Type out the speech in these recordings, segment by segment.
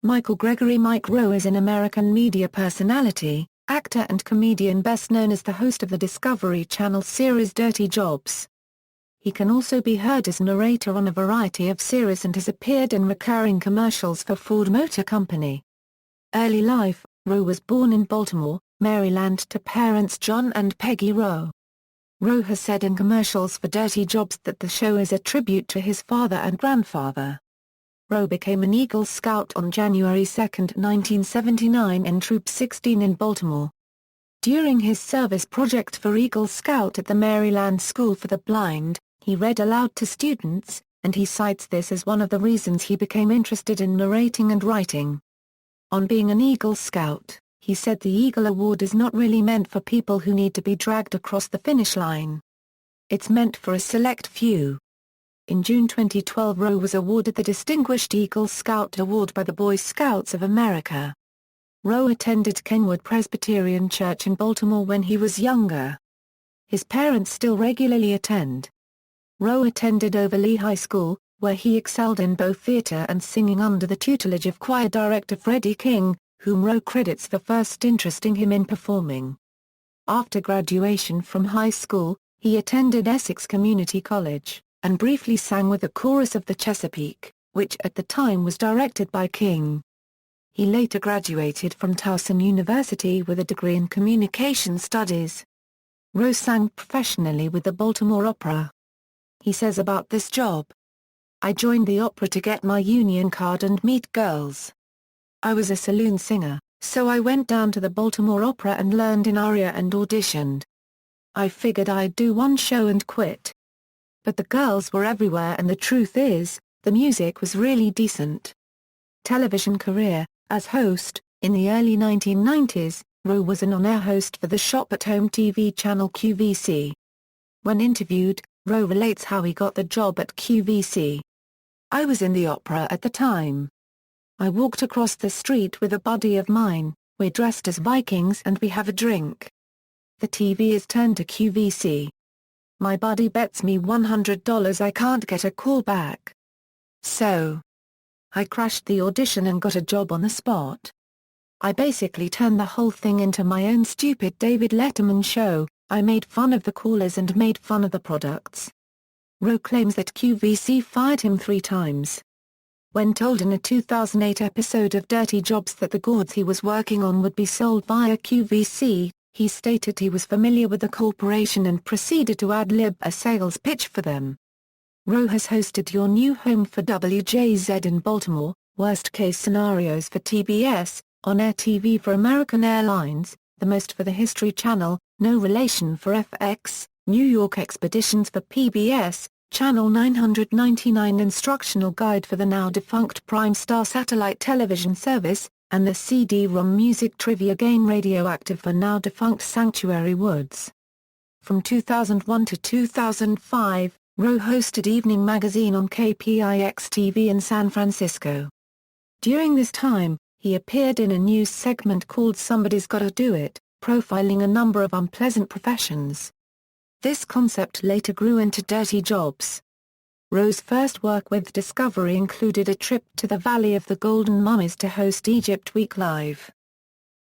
Michael Gregory Mike Rowe is an American media personality, actor and comedian best known as the host of the Discovery Channel series Dirty Jobs. He can also be heard as narrator on a variety of series and has appeared in recurring commercials for Ford Motor Company. Early life: Rowe was born in Baltimore, Maryland to parents John and Peggy Rowe. Rowe has said in commercials for Dirty Jobs that the show is a tribute to his father and grandfather. Rowe became an Eagle Scout on January 2, 1979 in Troop 16 in Baltimore. During his service project for Eagle Scout at the Maryland School for the Blind, he read aloud to students, and he cites this as one of the reasons he became interested in narrating and writing. On being an Eagle Scout, he said the Eagle Award is not really meant for people who need to be dragged across the finish line. It's meant for a select few. In June 2012, Rowe was awarded the Distinguished Eagle Scout Award by the Boy Scouts of America. Rowe attended Kenwood Presbyterian Church in Baltimore when he was younger. His parents still regularly attend. Rowe attended Overlea High School, where he excelled in both theater and singing under the tutelage of choir director Freddie King, whom Rowe credits for first interesting him in performing. After graduation from high school, he attended Essex Community College, and briefly sang with the chorus of the Chesapeake, which at the time was directed by King. He later graduated from Towson University with a degree in communication studies. Rowe sang professionally with the Baltimore Opera. He says about this job: "I joined the opera to get my union card and meet girls. I was a saloon singer, so I went down to the Baltimore Opera and learned an aria and auditioned. I figured I'd do one show and quit. But the girls were everywhere, and the truth is, the music was really decent." Television career: as host, in the early 1990s, Rowe was an on-air host for the shop-at-home TV channel QVC. When interviewed, Rowe relates how he got the job at QVC. "I was in the opera at the time. I walked across the street with a buddy of mine, we're dressed as Vikings and we have a drink. The TV is turned to QVC. My buddy bets me $100 I can't get a call back. So I crashed the audition and got a job on the spot. I basically turned the whole thing into my own stupid David Letterman show. I made fun of the callers and made fun of the products." Rowe claims that QVC fired him 3 times. When told in a 2008 episode of Dirty Jobs that the gourds he was working on would be sold via QVC, he stated he was familiar with the corporation and proceeded to ad-lib a sales pitch for them. Rowe has hosted Your New Home for WJZ in Baltimore, Worst Case Scenarios for TBS, On-Air TV for American Airlines, The Most for the History Channel, No Relation for FX, New York Expeditions for PBS, Channel 999 Instructional Guide for the now-defunct Prime Star satellite television service, and the CD-ROM music trivia game Radioactive for now-defunct Sanctuary Woods. From 2001 to 2005, Rowe hosted Evening Magazine on KPIX-TV in San Francisco. During this time, he appeared in a news segment called Somebody's Gotta Do It, profiling a number of unpleasant professions. This concept later grew into Dirty Jobs. Rowe's first work with Discovery included a trip to the Valley of the Golden Mummies to host Egypt Week Live,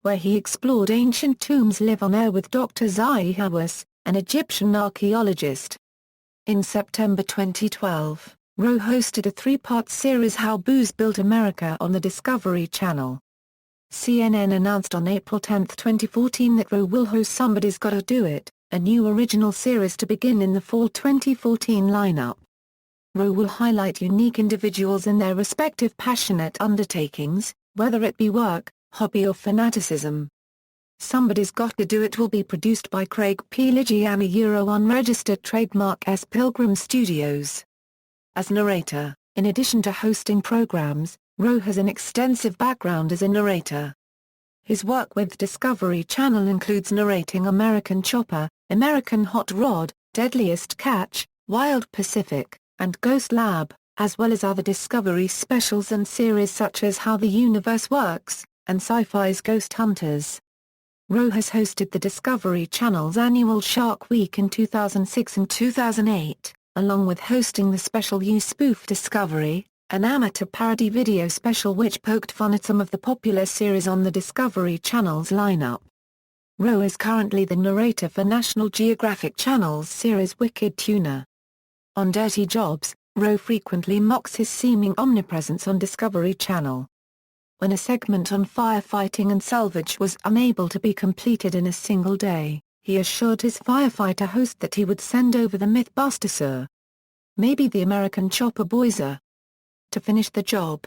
where he explored ancient tombs live on air with Dr. Zahi Hawass, an Egyptian archaeologist. In September 2012, Rowe hosted a 3-part series How Booze Built America on the Discovery Channel. CNN announced on April 10, 2014 that Rowe will host Somebody's Gotta Do It, a new original series to begin in the fall 2014 lineup. Rowe will highlight unique individuals in their respective passionate undertakings, whether it be work, hobby or fanaticism. Somebody's Gotta Do It will be produced by Craig Piligiani unregistered trademark S. Pilgrim Studios. As narrator, in addition to hosting programs, Rowe has an extensive background as a narrator. His work with Discovery Channel includes narrating American Chopper, American Hot Rod, Deadliest Catch, Wild Pacific, and Ghost Lab, as well as other Discovery specials and series such as How the Universe Works, and Sci-Fi's Ghost Hunters. Rowe has hosted the Discovery Channel's annual Shark Week in 2006 and 2008, along with hosting the Special U spoof Discovery, an amateur parody video special which poked fun at some of the popular series on the Discovery Channel's lineup. Rowe is currently the narrator for National Geographic Channel's series Wicked Tuna. On Dirty Jobs, Rowe frequently mocks his seeming omnipresence on Discovery Channel. When a segment on firefighting and salvage was unable to be completed in a single day, he assured his firefighter host that he would send over the Mythbuster Sir. Maybe the American Chopper Boyser. To finish the job.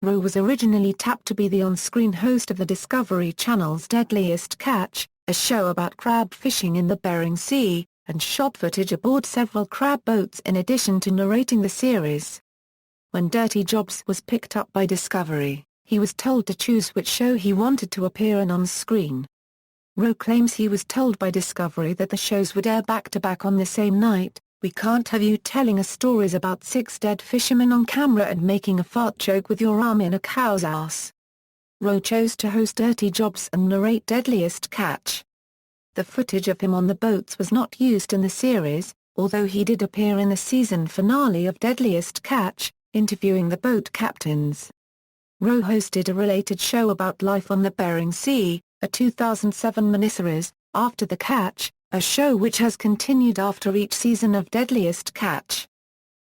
Rowe was originally tapped to be the on-screen host of the Discovery Channel's Deadliest Catch, a show about crab fishing in the Bering Sea, and shot footage aboard several crab boats in addition to narrating the series. When Dirty Jobs was picked up by Discovery, he was told to choose which show he wanted to appear in on screen. Rowe claims he was told by Discovery that the shows would air back-to-back on the same night. "We can't have you telling us stories about 6 dead fishermen on camera and making a fart joke with your arm in a cow's ass." Rowe chose to host Dirty Jobs and narrate Deadliest Catch. The footage of him on the boats was not used in the series, although he did appear in the season finale of Deadliest Catch, interviewing the boat captains. Rowe hosted a related show about life on the Bering Sea, a 2007 miniseries, After the Catch, a show which has continued after each season of Deadliest Catch.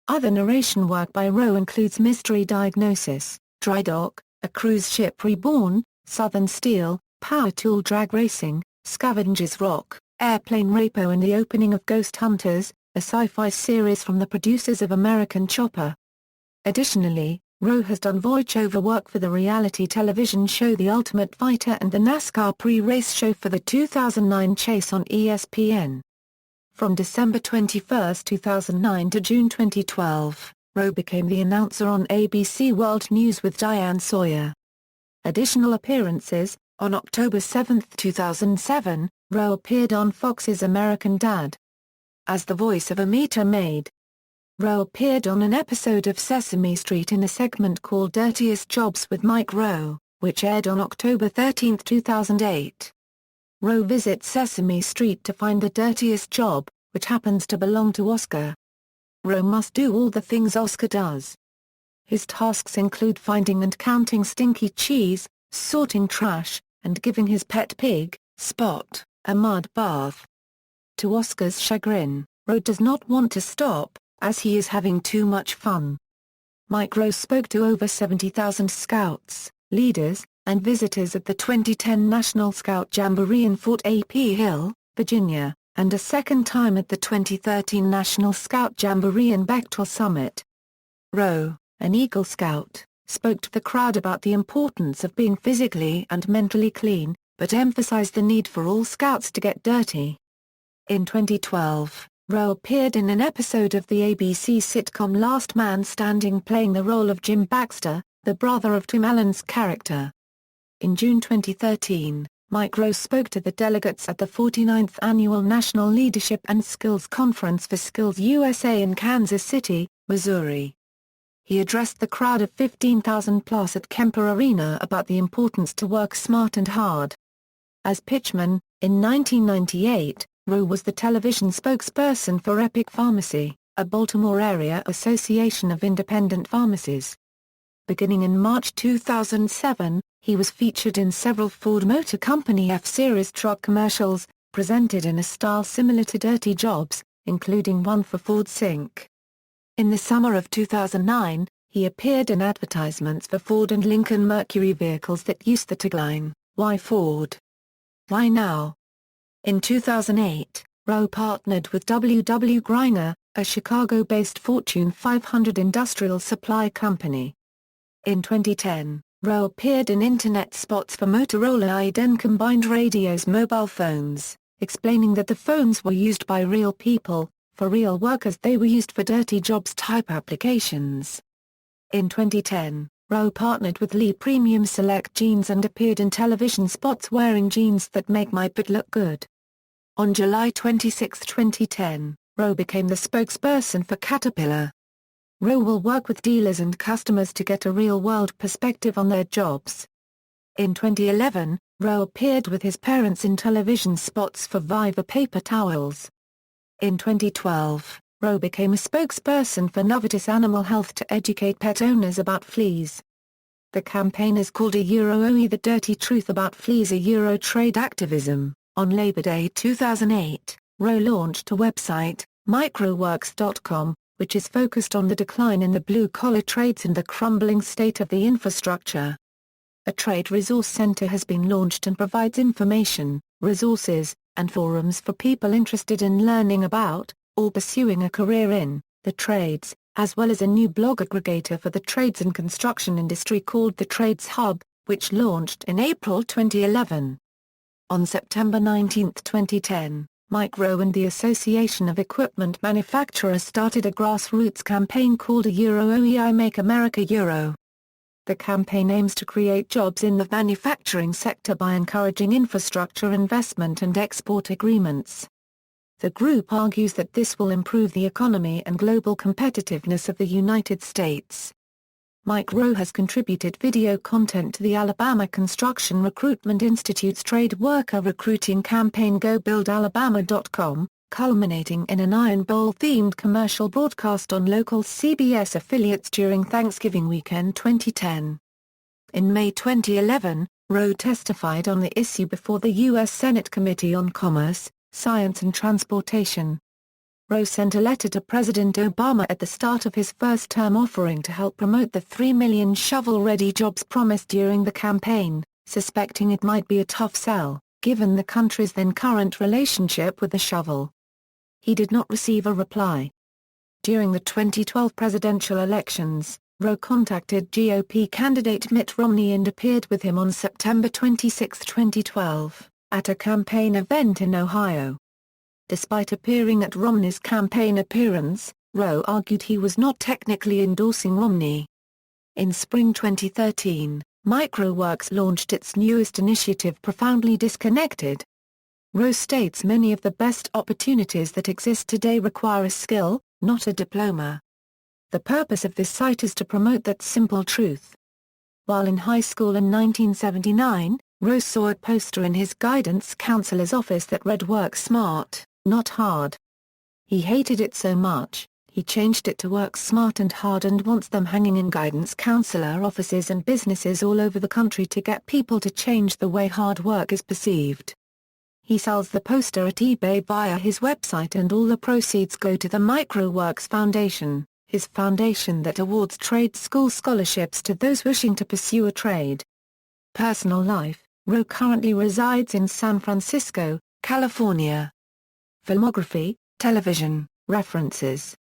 Other narration work by Rowe includes Mystery Diagnosis, Dry Dock, A Cruise Ship Reborn, Southern Steel, Power Tool Drag Racing, Scavengers Rock, Airplane Rapo and the opening of Ghost Hunters, a sci-fi series from the producers of American Chopper. Additionally, Rowe has done voiceover work for the reality television show The Ultimate Fighter and the NASCAR pre-race show for the 2009 Chase on ESPN. From December 21, 2009 to June 2012, Rowe became the announcer on ABC World News with Diane Sawyer. Additional appearances: on October 7, 2007, Rowe appeared on Fox's American Dad as the voice of a meter maid. Rowe appeared on an episode of Sesame Street in a segment called Dirtiest Jobs with Mike Rowe, which aired on October 13, 2008. Rowe visits Sesame Street to find the dirtiest job, which happens to belong to Oscar. Rowe must do all the things Oscar does. His tasks include finding and counting stinky cheese, sorting trash, and giving his pet pig, Spot, a mud bath. To Oscar's chagrin, Rowe does not want to stop, as he is having too much fun. Mike Rowe spoke to over 70,000 scouts, leaders, and visitors at the 2010 National Scout Jamboree in Fort A.P. Hill, Virginia, and a second time at the 2013 National Scout Jamboree in Bechtel Summit. Rowe, an Eagle Scout, spoke to the crowd about the importance of being physically and mentally clean, but emphasized the need for all scouts to get dirty. In 2012, Rowe appeared in an episode of the ABC sitcom Last Man Standing playing the role of Jim Baxter, the brother of Tim Allen's character. In June 2013, Mike Rowe spoke to the delegates at the 49th Annual National Leadership and Skills Conference for Skills USA in Kansas City, Missouri. He addressed the crowd of 15,000 plus at Kemper Arena about the importance to work smart and hard. As pitchman, in 1998, Rowe was the television spokesperson for Epic Pharmacy, a Baltimore area association of independent pharmacies. Beginning in March 2007, he was featured in several Ford Motor Company F-Series truck commercials, presented in a style similar to Dirty Jobs, including one for Ford Sync. In the summer of 2009, he appeared in advertisements for Ford and Lincoln Mercury vehicles that used the tagline, "Why Ford? Why Now?" In 2008, Rowe partnered with W. W. Griner, a Chicago-based Fortune 500 industrial supply company. In 2010, Rowe appeared in internet spots for Motorola IDEN combined radios mobile phones, explaining that the phones were used by real people, for real work as they were used for dirty jobs type applications. In 2010, Rowe partnered with Lee Premium Select Jeans and appeared in television spots wearing jeans that make my butt look good. On July 26, 2010, Rowe became the spokesperson for Caterpillar. Rowe will work with dealers and customers to get a real-world perspective on their jobs. In 2011, Rowe appeared with his parents in television spots for Viva paper towels. In 2012, Rowe became a spokesperson for Novartis Animal Health to educate pet owners about fleas. The campaign is called ʻroʊ, the dirty truth about fleas, trade activism. On Labor Day 2008, Rowe launched a website, microworks.com, which is focused on the decline in the blue-collar trades and the crumbling state of the infrastructure. A trade resource center has been launched and provides information, resources, and forums for people interested in learning about, or pursuing a career in, the trades, as well as a new blog aggregator for the trades and construction industry called the Trades Hub, which launched in April 2011. On September 19, 2010, Mike Rowe and the Association of Equipment Manufacturers started a grassroots campaign called ʻroʊ I Make America Euro. The campaign aims to create jobs in the manufacturing sector by encouraging infrastructure investment and export agreements. The group argues that this will improve the economy and global competitiveness of the United States. Mike Rowe has contributed video content to the Alabama Construction Recruitment Institute's trade worker recruiting campaign GoBuildAlabama.com, culminating in an Iron Bowl-themed commercial broadcast on local CBS affiliates during Thanksgiving weekend 2010. In May 2011, Rowe testified on the issue before the U.S. Senate Committee on Commerce, Science and Transportation. Rowe sent a letter to President Obama at the start of his first term offering to help promote the 3 million shovel-ready jobs promised during the campaign, suspecting it might be a tough sell, given the country's then-current relationship with the shovel. He did not receive a reply. During the 2012 presidential elections, Rowe contacted GOP candidate Mitt Romney and appeared with him on September 26, 2012, at a campaign event in Ohio. Despite appearing at Romney's campaign appearance, Rowe argued he was not technically endorsing Romney. In spring 2013, MicroWorks launched its newest initiative, Profoundly Disconnected. Rowe states many of the best opportunities that exist today require a skill, not a diploma. The purpose of this site is to promote that simple truth. While in high school in 1979, Rowe saw a poster in his guidance counselor's office that read "Work smart, not hard." He hated it so much, he changed it to "Work smart and hard," and wants them hanging in guidance counselor offices and businesses all over the country to get people to change the way hard work is perceived. He sells the poster at eBay via his website, and all the proceeds go to the MicroWorks Foundation, his foundation that awards trade school scholarships to those wishing to pursue a trade. Personal life: Rowe currently resides in San Francisco, California. Filmography, television, references.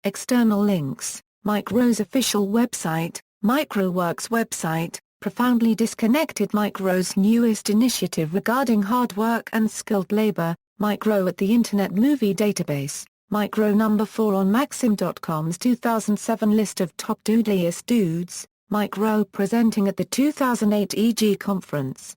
External links: Mike Rowe's official website, MicroWorks website, Profoundly Disconnected, Mike Rowe's newest initiative regarding hard work and skilled labor, Mike Rowe at the Internet Movie Database, Mike Rowe number 4 on Maxim.com's 2007 list of top doodliest dudes, Mike Rowe presenting at the 2008 EG Conference.